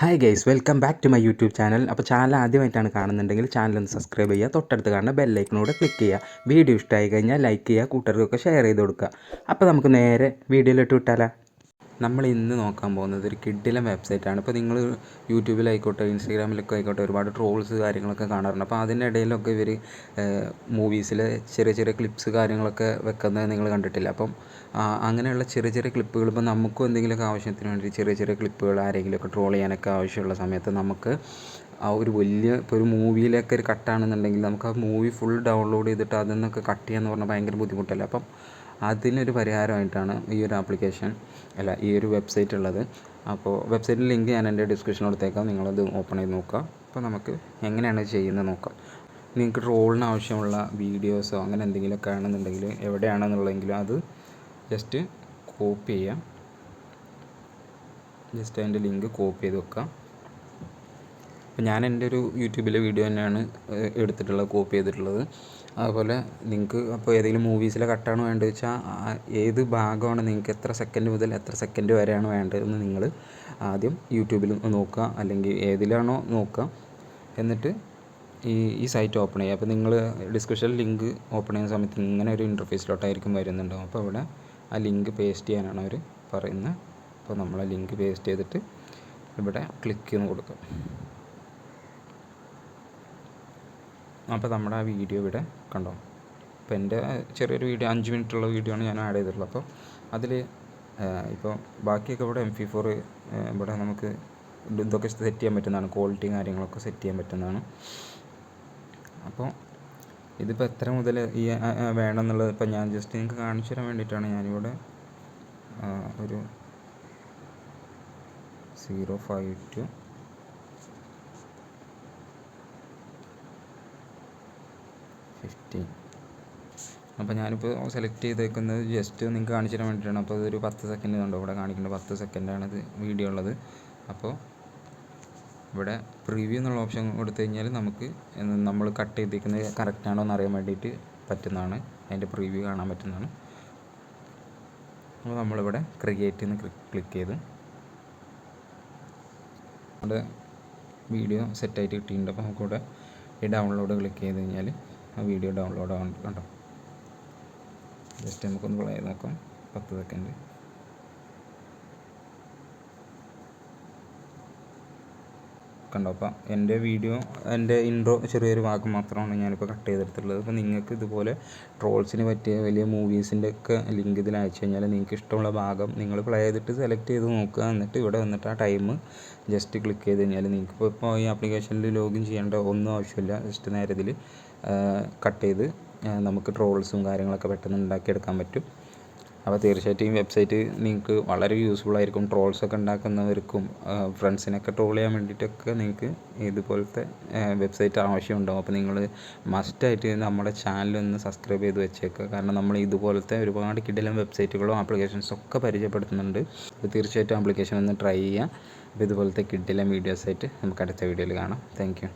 Hi guys, welcome back to my YouTube channel. അപ്പോൾ channel ആദ്യമായിട്ടാണ് കാണുന്നുണ്ടെങ്കിൽ ചാനൽ ഒന്ന് സബ്സ്ക്രൈബ് ചെയ്യുക, തൊട്ടടുത്ത് കാണുന്ന ബെല്ലൈക്കനോട് ക്ലിക്ക് ചെയ്യുക. വീഡിയോ ഇഷ്ടമായി കഴിഞ്ഞാൽ ലൈക്ക് ചെയ്യുക, കൂട്ടുകാർക്കൊക്കെ ഷെയർ ചെയ്ത് കൊടുക്കുക. അപ്പോൾ നമുക്ക് നേരെ വീഡിയോയിലിട്ട് വിട്ടാലോ. നമ്മൾ ഇന്ന് നോക്കാൻ പോകുന്നത് ഒരു കിഡിലൻ വെബ്സൈറ്റാണ്. ഇപ്പോൾ നിങ്ങൾ യൂട്യൂബിലായിക്കോട്ടെ ഇൻസ്റ്റാഗ്രാമിലൊക്കെ ആയിക്കോട്ടെ ഒരുപാട് ട്രോൾസ് കാര്യങ്ങളൊക്കെ കാണാറുണ്ട്. അപ്പോൾ അതിൻ്റെ ഇടയിലൊക്കെ ഇവർ മൂവീസിലെ ചെറിയ ചെറിയ ക്ലിപ്സ് കാര്യങ്ങളൊക്കെ വെക്കുന്നത് നിങ്ങൾ കണ്ടിട്ടില്ല. അപ്പം അങ്ങനെയുള്ള ചെറിയ ചെറിയ ക്ലിപ്പുകൾ ഇപ്പോൾ നമുക്കും എന്തെങ്കിലുമൊക്കെ ആവശ്യത്തിന് വേണ്ടി ചെറിയ ചെറിയ ക്ലിപ്പുകൾ ആരെങ്കിലുമൊക്കെ ട്രോൾ ചെയ്യാനൊക്കെ ആവശ്യമുള്ള സമയത്ത് നമുക്ക് ആ ഒരു വലിയ ഇപ്പോൾ ഒരു മൂവിയിലൊക്കെ ഒരു കട്ടാണെന്നുണ്ടെങ്കിൽ നമുക്ക് ആ മൂവി ഫുൾ ഡൗൺലോഡ് ചെയ്തിട്ട് അതിൽ നിന്നൊക്കെ കട്ട് ചെയ്യാന്ന് പറഞ്ഞാൽ ഭയങ്കര ബുദ്ധിമുട്ടല്ലേ. അപ്പം അതിനൊരു പരിഹാരമായിട്ടാണ് ഈ ഒരു വെബ്സൈറ്റ് ഉള്ളത്. അപ്പോൾ വെബ്സൈറ്റിൻ്റെ ലിങ്ക് ഞാൻ എൻ്റെ ഡിസ്ക്രിപ്ഷനിൽ കൊടുത്തേക്കാം, നിങ്ങളത് ഓപ്പൺ ചെയ്ത് നോക്കുക. അപ്പോൾ നമുക്ക് എങ്ങനെയാണ് ചെയ്യുന്നത് നോക്കാം. നിങ്ങൾക്ക് ട്രോളിന് ആവശ്യമുള്ള വീഡിയോസോ അങ്ങനെ എന്തെങ്കിലുമൊക്കെ ആണെന്നുണ്ടെങ്കിൽ എവിടെയാണെന്നുള്ളതെങ്കിലും അത് ജസ്റ്റ് കോപ്പി ചെയ്യാം. ജസ്റ്റ് അതിൻ്റെ ലിങ്ക് കോപ്പി ചെയ്ത് വെക്കാം. അപ്പോൾ ഞാൻ എൻ്റെ ഒരു യൂട്യൂബിലെ വീഡിയോ തന്നെയാണ് എടുത്തിട്ടുള്ളത്, കോപ്പി ചെയ്തിട്ടുള്ളത്. അതുപോലെ നിങ്ങൾക്ക് അപ്പോൾ ഏതെങ്കിലും മൂവീസിലെ കട്ടാണ് വേണ്ടത് വെച്ചാൽ ഏത് ഭാഗമാണ് നിങ്ങൾക്ക് എത്ര സെക്കൻഡ് മുതൽ എത്ര സെക്കൻഡ് വരെയാണ് വേണ്ടതെന്ന് നിങ്ങൾ ആദ്യം യൂട്യൂബിൽ നോക്കുക, അല്ലെങ്കിൽ ഏതിലാണോ നോക്കുക. എന്നിട്ട് ഈ സൈറ്റ് ഓപ്പൺ ചെയ്യുക. അപ്പോൾ നിങ്ങൾ ഡിസ്ക്രിപ്ഷനിൽ ലിങ്ക് ഓപ്പൺ ചെയ്യുന്ന സമയത്ത് ഇങ്ങനെ ഒരു ഇൻ്റർഫേസിലോട്ടായിരിക്കും വരുന്നുണ്ടാവും. അപ്പോൾ ഇവിടെ ആ ലിങ്ക് പേസ്റ്റ് ചെയ്യാനാണ് അവർ പറയുന്നത്. അപ്പോൾ നമ്മൾ ആ ലിങ്ക് പേസ്റ്റ് ചെയ്തിട്ട് ഇവിടെ ക്ലിക്ക് ചെയ്ത് കൊടുക്കുക. അപ്പോൾ നമ്മുടെ ആ വീഡിയോ ഇവിടെ കണ്ടോ. അപ്പോൾ എൻ്റെ ചെറിയൊരു വീഡിയോ 5 മിനിറ്റുള്ള വീഡിയോ ആണ് ഞാൻ ആഡ് ചെയ്തിട്ടുള്ളത്. അപ്പോൾ അതിൽ ഇപ്പോൾ ബാക്കിയൊക്കെ ഇവിടെ MP4 ഇവിടെ നമുക്ക് ഇതൊക്കെ സെറ്റ് ചെയ്യാൻ പറ്റുന്നതാണ്, ക്വാളിറ്റിയും കാര്യങ്ങളൊക്കെ സെറ്റ് ചെയ്യാൻ പറ്റുന്നതാണ്. അപ്പോൾ ഇതിപ്പോൾ എത്ര മുതൽ ഈ വേണമെന്നുള്ളത് ഇപ്പോൾ ഞാൻ ജസ്റ്റ് നിങ്ങൾക്ക് കാണിച്ചു തരാൻ വേണ്ടിയിട്ടാണ് ഞാനിവിടെ ഒരു 0.5 to 15. അപ്പോൾ ഞാനിപ്പോൾ സെലക്ട് ചെയ്തേക്കുന്നത് ജസ്റ്റ് നിങ്ങൾക്ക് കാണിച്ചു തരാൻ വേണ്ടിയിട്ടാണ്. അപ്പോൾ അതൊരു 10 സെക്കൻഡ് കണ്ടോ ഇവിടെ കാണിക്കേണ്ടത് 10 സെക്കൻഡാണ് ഇത് വീഡിയോ ഉള്ളത്. അപ്പോൾ ഇവിടെ പ്രിവ്യൂ എന്നുള്ള ഓപ്ഷൻ കൊടുത്തു കഴിഞ്ഞാൽ നമുക്ക് നമ്മൾ കട്ട് ചെയ്തിരിക്കുന്നത് കറക്റ്റാണോ എന്ന് അറിയാൻ വേണ്ടിയിട്ട് പറ്റുന്നതാണ്, അതിൻ്റെ പ്രിവ്യൂ കാണാൻ പറ്റുന്നതാണ്. അപ്പോൾ നമ്മളിവിടെ ക്രിയേറ്റ് എന്ന് ക്ലിക്ക് ചെയ്ത് നമ്മുടെ വീഡിയോ സെറ്റായിട്ട് കിട്ടിയിട്ടുണ്ട്. അപ്പോൾ നമുക്കിവിടെ ഈ ഡൗൺലോഡ് ക്ലിക്ക് ചെയ്ത് കഴിഞ്ഞാൽ ആ വീഡിയോ ഡൗൺലോഡ് ആവുന്നുണ്ട് കണ്ടോ. ജസ്റ്റ് നമുക്കൊന്ന് പ്ലേ ചെയ്ത് നോക്കാം. 10 സെക്കൻഡ് കണ്ടോ. അപ്പോൾ എൻ്റെ വീഡിയോ എൻ്റെ ഇൻട്രോ ചെറിയൊരു ഭാഗം മാത്രമാണ് ഞാനിപ്പോൾ കട്ട് ചെയ്തെടുത്തിട്ടുള്ളത്. അപ്പോൾ നിങ്ങൾക്ക് ഇതുപോലെ ട്രോൾസിന് പറ്റിയ വലിയ മൂവീസിൻ്റെ ഒക്കെ ലിങ്ക് ഇതിൽ അയച്ചു കഴിഞ്ഞാൽ നിങ്ങൾക്ക് ഇഷ്ടമുള്ള ഭാഗം നിങ്ങൾ പ്ലേ ചെയ്തിട്ട് സെലക്ട് ചെയ്ത് നോക്കുക. എന്നിട്ട് ഇവിടെ വന്നിട്ട് ആ ടൈം ജസ്റ്റ് ക്ലിക്ക് ചെയ്ത് കഴിഞ്ഞാൽ നിങ്ങൾക്ക് ഇപ്പോൾ ഈ ആപ്ലിക്കേഷനിൽ ലോഗിൻ ചെയ്യേണ്ട ഒന്നും ആവശ്യമില്ല. ജസ്റ്റ് നേരെ ഇതിൽ കട്ട് ചെയ്ത് നമുക്ക് ട്രോൾസും കാര്യങ്ങളൊക്കെ പെട്ടെന്ന് ഉണ്ടാക്കിയെടുക്കാൻ പറ്റും. അപ്പോൾ തീർച്ചയായിട്ടും ഈ വെബ്സൈറ്റ് നിങ്ങൾക്ക് വളരെ യൂസ്ഫുൾ ആയിരിക്കും. ട്രോൾസൊക്കെ ഉണ്ടാക്കുന്നവർക്കും ഫ്രണ്ട്സിനൊക്കെ ട്രോൾ ചെയ്യാൻ വേണ്ടിയിട്ടൊക്കെ നിങ്ങൾക്ക് ഇതുപോലത്തെ വെബ്സൈറ്റ് ആവശ്യമുണ്ടാകും. അപ്പോൾ നിങ്ങൾ മസ്റ്റായിട്ട് നമ്മുടെ ചാനലൊന്ന് സബ്സ്ക്രൈബ് ചെയ്ത് വെച്ചേക്കുക. കാരണം നമ്മൾ ഇതുപോലത്തെ ഒരുപാട് കിടിലൻ വെബ്സൈറ്റുകളും ആപ്ലിക്കേഷൻസും ഒക്കെ പരിചയപ്പെടുത്തുന്നുണ്ട്. അപ്പോൾ തീർച്ചയായിട്ടും ആപ്ലിക്കേഷൻ ഒന്ന് ട്രൈ ചെയ്യുക. അപ്പോൾ ഇതുപോലത്തെ കിടിലൻ വീഡിയോസായിട്ട് നമുക്ക് അടുത്ത വീഡിയോയിൽ കാണാം. Thank you.